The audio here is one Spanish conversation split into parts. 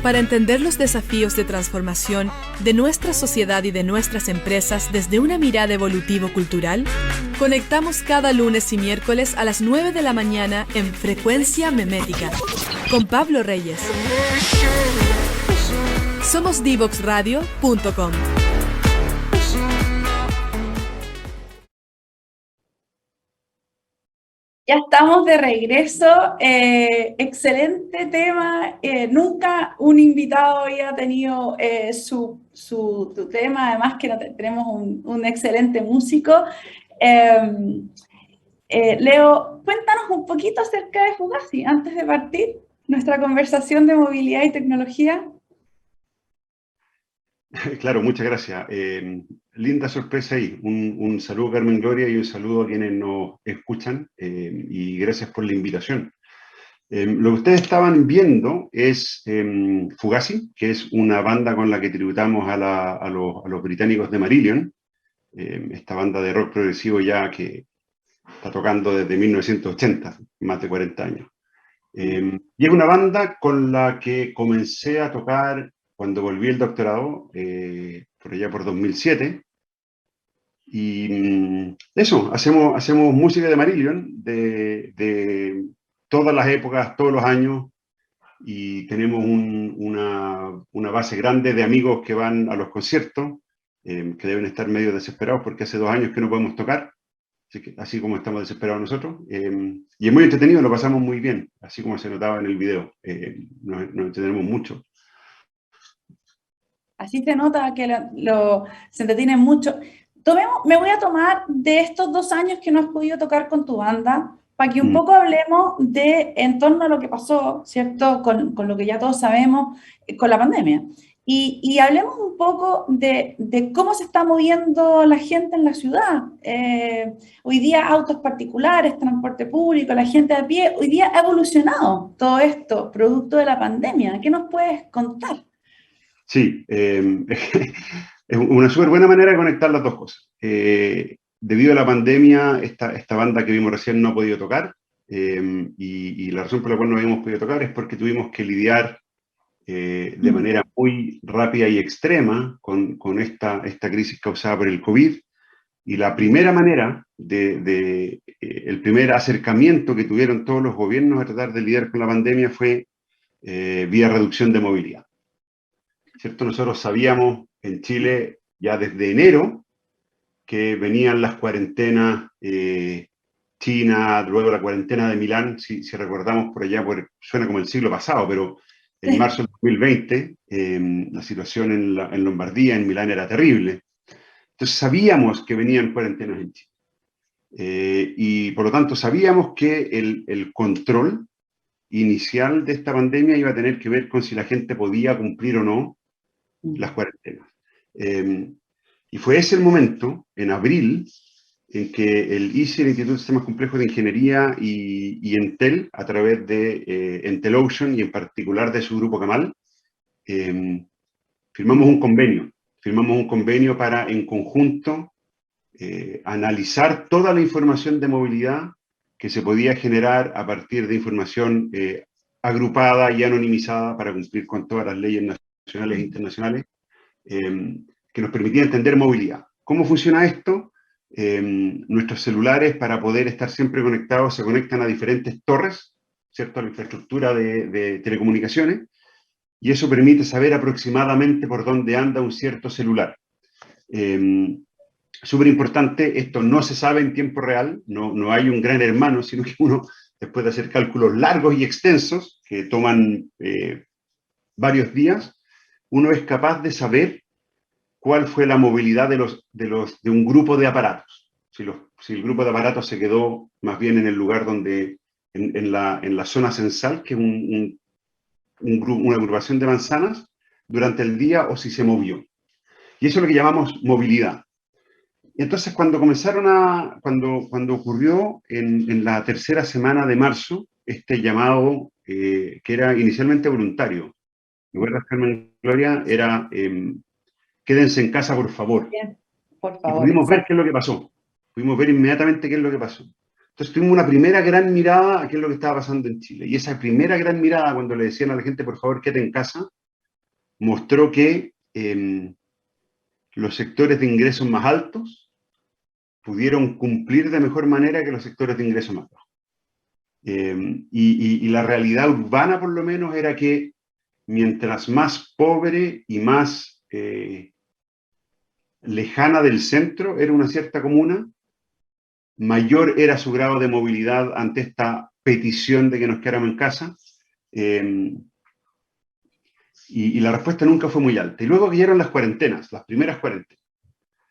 Para entender los desafíos de transformación de nuestra sociedad y de nuestras empresas desde una mirada evolutivo-cultural, conectamos cada lunes y miércoles a las 9 de la mañana en Frecuencia Memética con Pablo Reyes. Somos Divoxradio.com. Ya estamos de regreso. Excelente tema. Nunca un invitado había tenido su tema, además que tenemos un excelente músico. Leo, cuéntanos un poquito acerca de Fugazi antes de partir nuestra conversación de movilidad y tecnología. Claro, muchas gracias. Linda sorpresa ahí. Un saludo, Carmen Gloria, y un saludo a quienes nos escuchan, y gracias por la invitación. Lo que ustedes estaban viendo es Fugazi, que es una banda con la que tributamos a los británicos de Marillion, esta banda de rock progresivo ya que está tocando desde 1980, más de 40 años. Y es una banda con la que comencé a tocar cuando volví el doctorado, por allá por 2007, y eso, hacemos música de Marillion, de todas las épocas, todos los años, y tenemos una base grande de amigos que van a los conciertos, que deben estar medio desesperados porque hace 2 años que no podemos tocar, así como estamos desesperados nosotros, y es muy entretenido, lo pasamos muy bien, así como se notaba en el video, nos entretenemos mucho. Así se nota que se entretienen mucho. Me voy a tomar de estos 2 años que no has podido tocar con tu banda, para que un poco hablemos en torno a lo que pasó, ¿cierto? Con lo que ya todos sabemos, con la pandemia. Y hablemos un poco de cómo se está moviendo la gente en la ciudad. Hoy día autos particulares, transporte público, la gente a pie. Hoy día ha evolucionado todo esto, producto de la pandemia. ¿Qué nos puedes contar? Sí, es una súper buena manera de conectar las dos cosas. Debido a la pandemia, esta banda que vimos recién no ha podido tocar, y la razón por la cual no habíamos podido tocar es porque tuvimos que lidiar de manera muy rápida y extrema con esta crisis causada por el COVID, y la primera manera, el primer acercamiento que tuvieron todos los gobiernos a tratar de lidiar con la pandemia fue vía reducción de movilidad. ¿Cierto? Nosotros sabíamos en Chile ya desde enero que venían las cuarentenas China, luego la cuarentena de Milán, si recordamos por allá, suena como el siglo pasado, pero en marzo del 2020 la situación en Lombardía, en Milán, era terrible. Entonces sabíamos que venían cuarentenas en Chile. Y por lo tanto sabíamos que el control inicial de esta pandemia iba a tener que ver con si la gente podía cumplir o no las cuarentenas. Y fue ese el momento, en abril, en que el ISI, el Instituto de Sistemas Complejos de Ingeniería, y Entel, a través de Entel Ocean, y en particular de su grupo Camal, firmamos un convenio para, en conjunto, analizar toda la información de movilidad que se podía generar a partir de información agrupada y anonimizada para cumplir con todas las leyes nacionales e internacionales, que nos permitía entender movilidad. ¿Cómo funciona esto? Nuestros celulares, para poder estar siempre conectados, se conectan a diferentes torres, ¿cierto? A la infraestructura de telecomunicaciones, y eso permite saber aproximadamente por dónde anda un cierto celular. Súper importante, esto no se sabe en tiempo real, no hay un gran hermano, sino que uno, después de hacer cálculos largos y extensos, que toman varios días, uno es capaz de saber cuál fue la movilidad de un grupo de aparatos. Si el grupo de aparatos se quedó más bien en el lugar donde, en la zona censal, que es una agrupación de manzanas, durante el día, o si se movió. Y eso es lo que llamamos movilidad. Y entonces cuando ocurrió en la tercera semana de marzo, este llamado, que era inicialmente voluntario, ¿me acuerdas, Carmen Gloria? Era quédense en casa, por favor. Bien, por favor. Y pudimos ver qué es lo que pasó. Pudimos ver inmediatamente qué es lo que pasó. Entonces tuvimos una primera gran mirada a qué es lo que estaba pasando en Chile. Y esa primera gran mirada, cuando le decían a la gente, por favor, quédate en casa, mostró que los sectores de ingresos más altos pudieron cumplir de mejor manera que los sectores de ingresos más bajos. Y la realidad urbana, por lo menos, era que mientras más pobre y más lejana del centro era una cierta comuna, mayor era su grado de movilidad ante esta petición de que nos quedáramos en casa. Y la respuesta nunca fue muy alta. Y luego vinieron las cuarentenas, las primeras cuarentenas.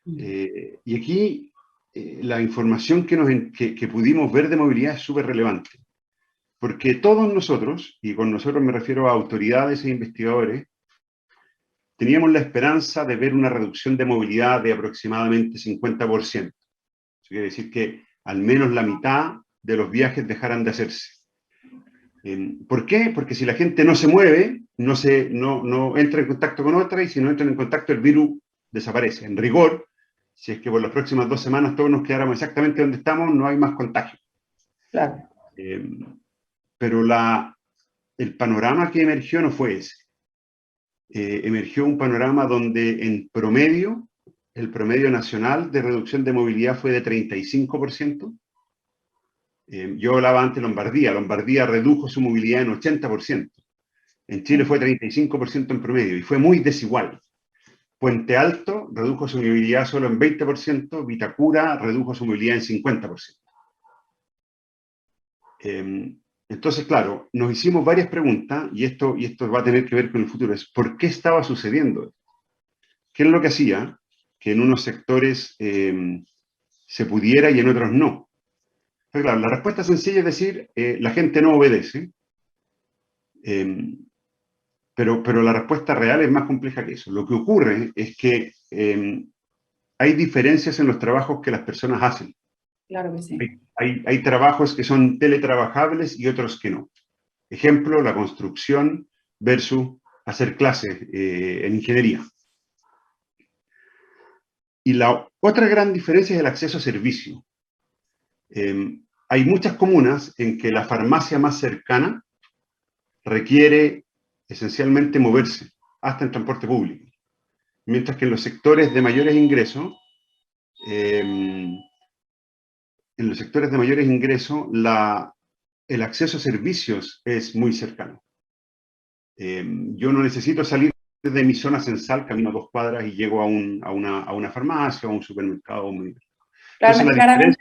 Y aquí la información que pudimos ver de movilidad es súper relevante. Porque todos nosotros, y con nosotros me refiero a autoridades e investigadores, teníamos la esperanza de ver una reducción de movilidad de aproximadamente 50%. Eso quiere decir que al menos la mitad de los viajes dejaran de hacerse. ¿Por qué? Porque si la gente no se mueve, no entra en contacto con otra, y si no entran en contacto el virus desaparece. En rigor, si es que por las próximas 2 semanas todos nos quedáramos exactamente donde estamos, no hay más contagio. Claro. Pero el panorama que emergió no fue ese. Emergió un panorama donde en promedio, el promedio nacional de reducción de movilidad fue de 35%. Yo hablaba antes de Lombardía. Lombardía redujo su movilidad en 80%. En Chile fue 35% en promedio y fue muy desigual. Puente Alto redujo su movilidad solo en 20%, Vitacura redujo su movilidad en 50%. Entonces, claro, nos hicimos varias preguntas, y esto va a tener que ver con el futuro, es ¿por qué estaba sucediendo esto? ¿Qué es lo que hacía que en unos sectores se pudiera y en otros no? Pero claro, la respuesta sencilla es decir, la gente no obedece, pero la respuesta real es más compleja que eso. Lo que ocurre es que hay diferencias en los trabajos que las personas hacen. Claro que sí. Hay trabajos que son teletrabajables y otros que no. Ejemplo, la construcción versus hacer clases en ingeniería. Y la otra gran diferencia es el acceso a servicio. Hay muchas comunas en que la farmacia más cercana requiere esencialmente moverse, hasta en transporte público. Mientras que en los sectores de mayores ingresos, el acceso a servicios es muy cercano. Yo no necesito salir de mi zona censal, camino 2 cuadras y llego a una farmacia, a un supermercado. Claro, Entonces, claramente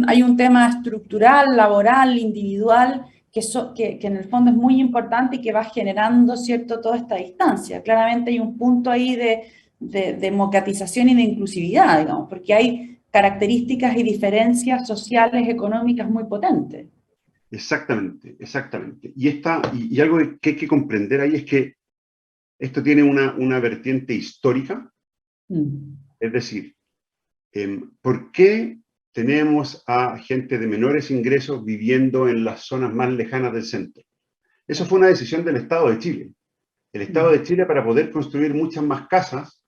hay un tema estructural, laboral, individual, que en el fondo es muy importante y que va generando, ¿cierto?, toda esta distancia. Claramente hay un punto ahí de democratización y de inclusividad, digamos, porque hay características y diferencias sociales, económicas muy potentes. Exactamente, exactamente. Y algo que hay que comprender ahí es que esto tiene una vertiente histórica, es decir, ¿por qué tenemos a gente de menores ingresos viviendo en las zonas más lejanas del centro? Eso fue una decisión del Estado de Chile. El Estado de Chile, para poder construir muchas más casas,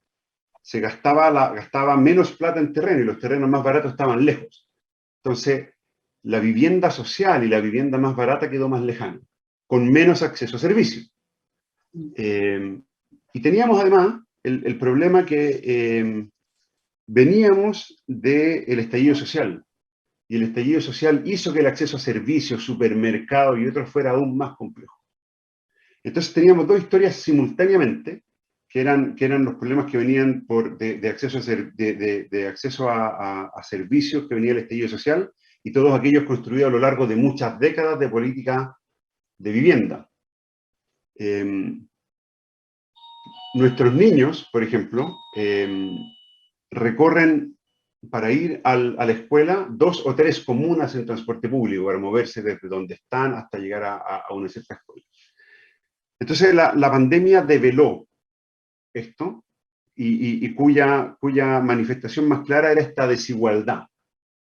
se gastaba menos plata en terreno, y los terrenos más baratos estaban lejos. Entonces, la vivienda social y la vivienda más barata quedó más lejana, con menos acceso a servicios. Y teníamos además el problema que veníamos del estallido social, y el estallido social hizo que el acceso a servicios, supermercados y otros fuera aún más complejo. Entonces teníamos 2 historias simultáneamente, que eran los problemas que venían de acceso a servicios que venía el estallido social, y todos aquellos construidos a lo largo de muchas décadas de política de vivienda. Nuestros niños, por ejemplo, recorren para ir a la escuela 2 o 3 comunas en transporte público, para moverse desde donde están hasta llegar a una cierta escuela. Entonces la pandemia develó esto, y cuya manifestación más clara era esta desigualdad.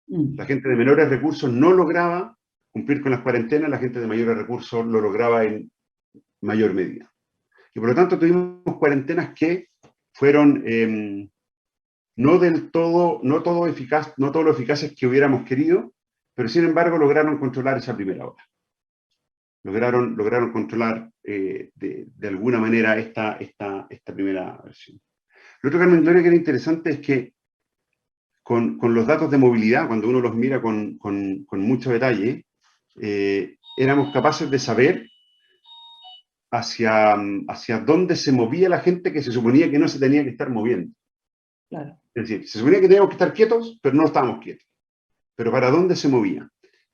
La gente de menores recursos no lograba cumplir con las cuarentenas, la gente de mayores recursos lo lograba en mayor medida. Y por lo tanto tuvimos cuarentenas que fueron no todo lo eficaces que hubiéramos querido, pero sin embargo lograron controlar esa primera ola. lograron controlar de alguna manera esta primera versión. Lo otro, Carmen Gloria, que era interesante es que con los datos de movilidad, cuando uno los mira con mucho detalle, éramos capaces de saber hacia dónde se movía la gente que se suponía que no se tenía que estar moviendo. Claro. Es decir, se suponía que teníamos que estar quietos, pero no estábamos quietos. Pero ¿para dónde se movía?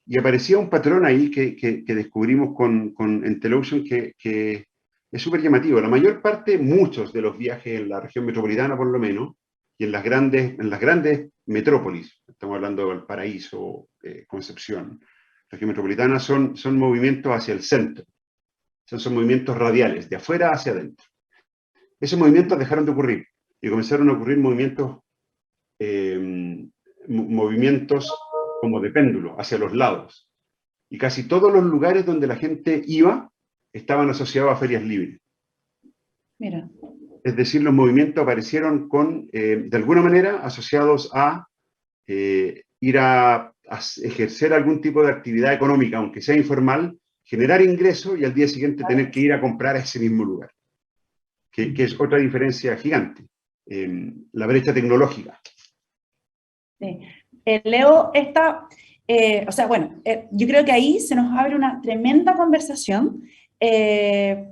Y aparecía un patrón ahí que descubrimos con Entelocean que es súper llamativo. La mayor parte, muchos de los viajes en la región metropolitana por lo menos, y en las grandes metrópolis, estamos hablando de Valparaíso, Concepción, región metropolitana, son movimientos hacia el centro. Son movimientos radiales, de afuera hacia adentro. Esos movimientos dejaron de ocurrir y comenzaron a ocurrir movimientos como de péndulo, hacia los lados. Y casi todos los lugares donde la gente iba estaban asociados a ferias libres. Mira. Es decir, los movimientos aparecieron de alguna manera asociados a ir a ejercer algún tipo de actividad económica, aunque sea informal, generar ingresos y al día siguiente tener que ir a comprar a ese mismo lugar. Que es otra diferencia gigante. La brecha tecnológica. Sí. Leo, yo creo que ahí se nos abre una tremenda conversación,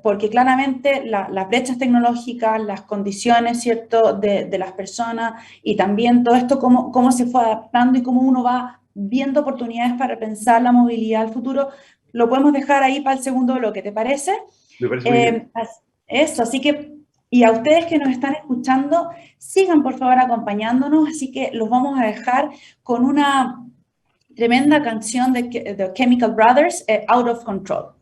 porque claramente las brechas tecnológicas, las condiciones, ¿cierto?, de las personas y también todo esto, cómo se fue adaptando y cómo uno va viendo oportunidades para pensar la movilidad al futuro, lo podemos dejar ahí para el segundo bloque, ¿te parece? Me parece muy bien. Eso, así que, y a ustedes que nos están escuchando, sigan por favor acompañándonos, así que los vamos a dejar con una tremenda canción de The Chemical Brothers, Out of Control.